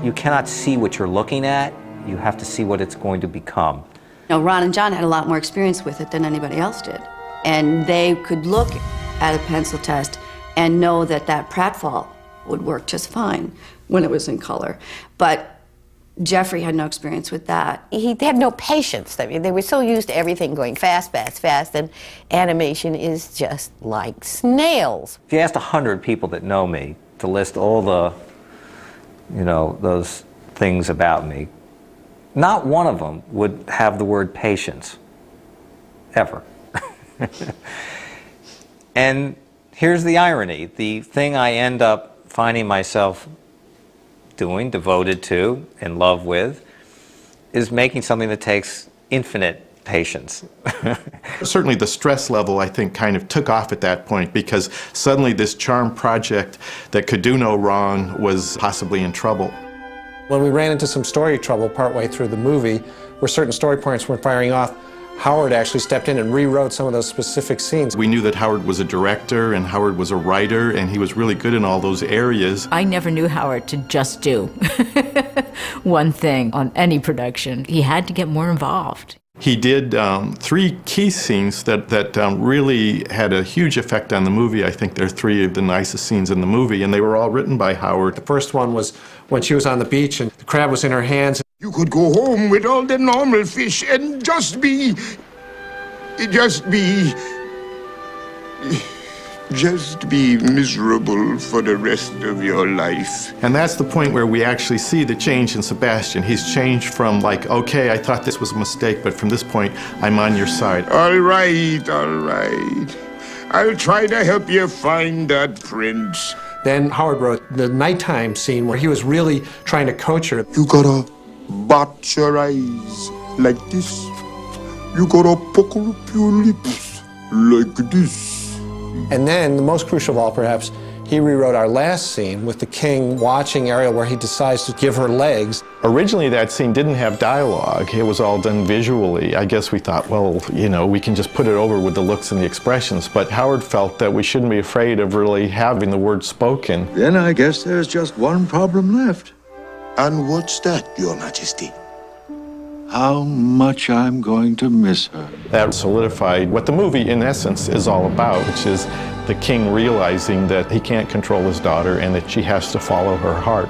You cannot see what you're looking at. You have to see what it's going to become. You know, Ron and John had a lot more experience with it than anybody else did. And they could look at a pencil test and know that that pratfall would work just fine when it was in color. But Jeffrey had no experience with that. He had no patience. I mean, they were so used to everything going fast, fast, fast, and animation is just like snails. If you asked 100 people that know me to list all the, you know, those things about me, not one of them would have the word patience, ever. And here's the irony. The thing I end up finding myself doing, devoted to, in love with, is making something that takes infinite patience. Certainly the stress level, I think, kind of took off at that point, because suddenly this charm project that could do no wrong was possibly in trouble. When we ran into some story trouble partway through the movie, where certain story points weren't firing off, Howard actually stepped in and rewrote some of those specific scenes. We knew that Howard was a director and Howard was a writer, and he was really good in all those areas. I never knew Howard to just do one thing on any production. He had to get more involved. He did 3 key scenes that really had a huge effect on the movie. I think they're 3 of the nicest scenes in the movie, and they were all written by Howard. The first one was when she was on the beach and the crab was in her hands. You could go home with all the normal fish and just be miserable for the rest of your life. And that's the point where we actually see the change in Sebastian. He's changed from like, okay, I thought this was a mistake, but from this point, I'm on your side. All right, all right. I'll try to help you find that prince. Then Howard wrote the nighttime scene where he was really trying to coach her. You gotta bat your eyes like this. You gotta pucker up your lips like this. And then, the most crucial of all perhaps, he rewrote our last scene with the king watching Ariel, where he decides to give her legs. Originally that scene didn't have dialogue. It was all done visually. I guess we thought, well, you know, we can just put it over with the looks and the expressions. But Howard felt that we shouldn't be afraid of really having the words spoken. Then I guess there's just one problem left. And what's that, Your Majesty? How much I'm going to miss her. That solidified what the movie, in essence, is all about, which is the king realizing that he can't control his daughter and that she has to follow her heart.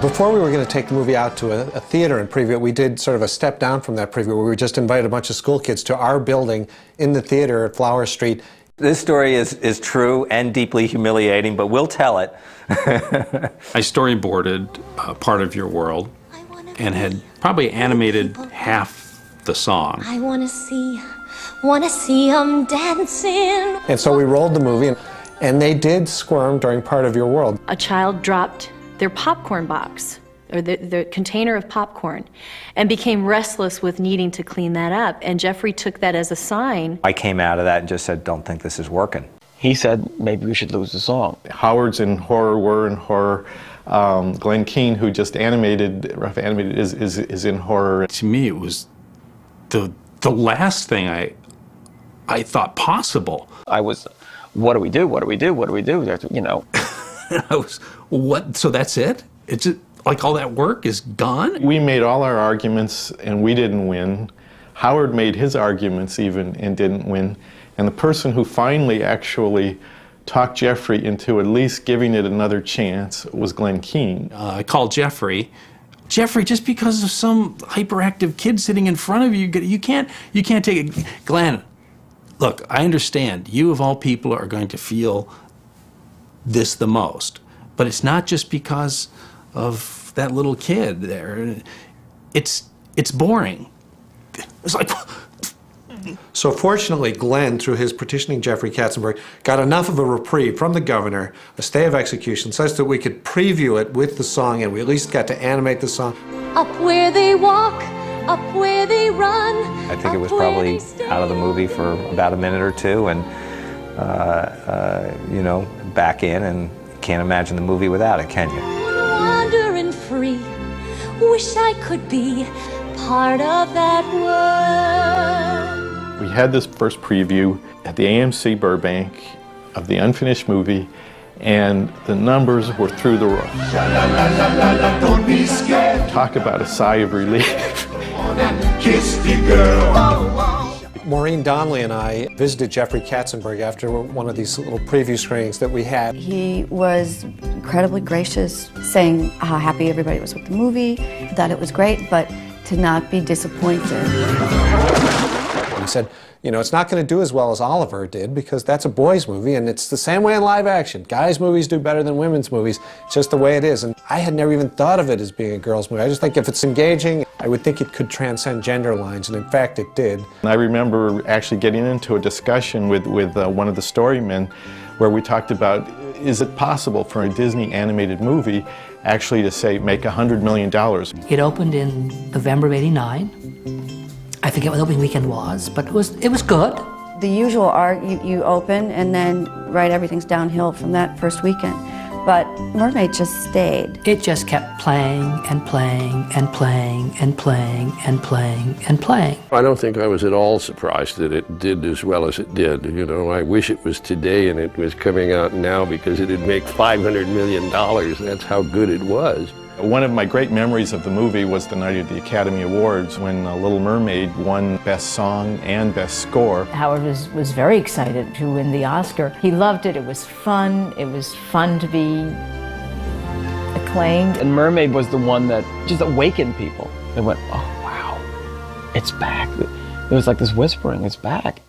Before we were going to take the movie out to a theater and preview it, we did sort of a step down from that preview where we just invited a bunch of school kids to our building in the theater at Flower Street. This story is true and deeply humiliating, but we'll tell it. I storyboarded part of your world and had probably animated half the song. I wanna see 'em dancing. And so we rolled the movie, and they did squirm during part of your world. A child dropped their popcorn box, or the container of popcorn, and became restless with needing to clean that up. And Jeffrey took that as a sign. I came out of that and just said, don't think this is working. He said, maybe we should lose the song. Howard's in horror, we're in horror. Glenn Keane, who just animated, rough animated, is in horror. To me, it was the last thing I thought possible. I was, what do we do? What do we do? What do we do? You know. I was, what? So that's it? It's just, like all that work is gone? We made all our arguments and we didn't win. Howard made his arguments even and didn't win. And the person who finally actually talked Jeffrey into at least giving it another chance was Glenn Keane. I called Jeffrey. Jeffrey, just because of some hyperactive kid sitting in front of you, you can't take it. Glenn, look, I understand you of all people are going to feel this the most, but it's not just because of that little kid there. It's boring. It's like. So fortunately, Glenn, through his petitioning Jeffrey Katzenberg, got enough of a reprieve from the governor, a stay of execution, such that we could preview it with the song, and we at least got to animate the song. Up where they walk, up where they run. I think it was probably out of the movie for about a minute or two, and you know, back in, and can't imagine the movie without it, can you? Wandering free, wish I could be part of that world. We We had this first preview at the AMC Burbank of the unfinished movie, and the numbers were through the roof. Don't be scared. Talk about a sigh of relief. Kiss the girl. Maureen Donnelly and I visited Jeffrey Katzenberg after one of these little preview screenings that we had. He was incredibly gracious, saying how happy everybody was with the movie, that it was great, but to not be disappointed. He said, you know, it's not going to do as well as Oliver did because that's a boys' movie, and it's the same way in live action. Guys' movies do better than women's movies. It's just the way it is. And I had never even thought of it as being a girls' movie. I just think if it's engaging, I would think it could transcend gender lines, and in fact it did. And I remember actually getting into a discussion with one of the storymen where we talked about, is it possible for a Disney animated movie actually to, say, make $100 million? It opened in November of '89. I forget what the opening weekend was, but it was good. The usual art, you open and then everything's downhill from that first weekend. But Mermaid just stayed. It just kept playing and playing and playing and playing and playing and playing. I don't think I was at all surprised that it did as well as it did. You know, I wish it was today and it was coming out now because it'd make $500 million. That's how good it was. One of my great memories of the movie was the night of the Academy Awards when Little Mermaid won Best Song and Best Score. Howard was very excited to win the Oscar. He loved it. It was fun. It was fun to be acclaimed. And Mermaid was the one that just awakened people. They went, oh, wow, it's back. It was like this whispering, it's back.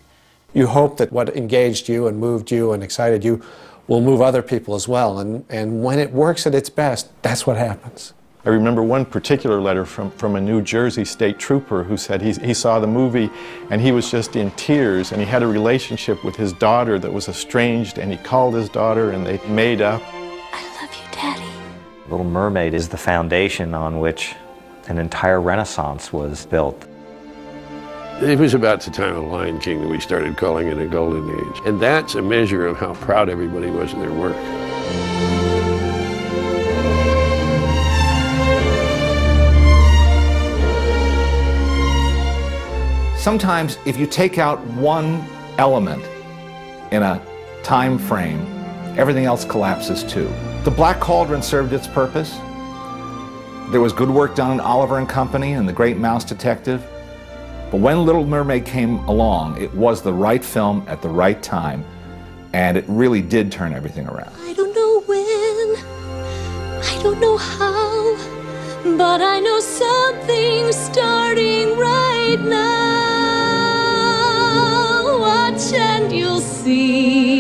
You hope that what engaged you and moved you and excited you will move other people as well, and when it works at its best, that's what happens. I remember one particular letter from a New Jersey state trooper who said he saw the movie and he was just in tears, and he had a relationship with his daughter that was estranged, and he called his daughter and they made up. I love you, Daddy. Little Mermaid is the foundation on which an entire renaissance was built. It was about the time of Lion King that we started calling it a golden age. And that's a measure of how proud everybody was of their work. Sometimes if you take out one element in a time frame, everything else collapses too. The Black Cauldron served its purpose. There was good work done in Oliver and Company and The Great Mouse Detective. But when Little Mermaid came along, it was the right film at the right time, and it really did turn everything around. I don't know when, I don't know how, but I know something's starting right now. Watch and you'll see.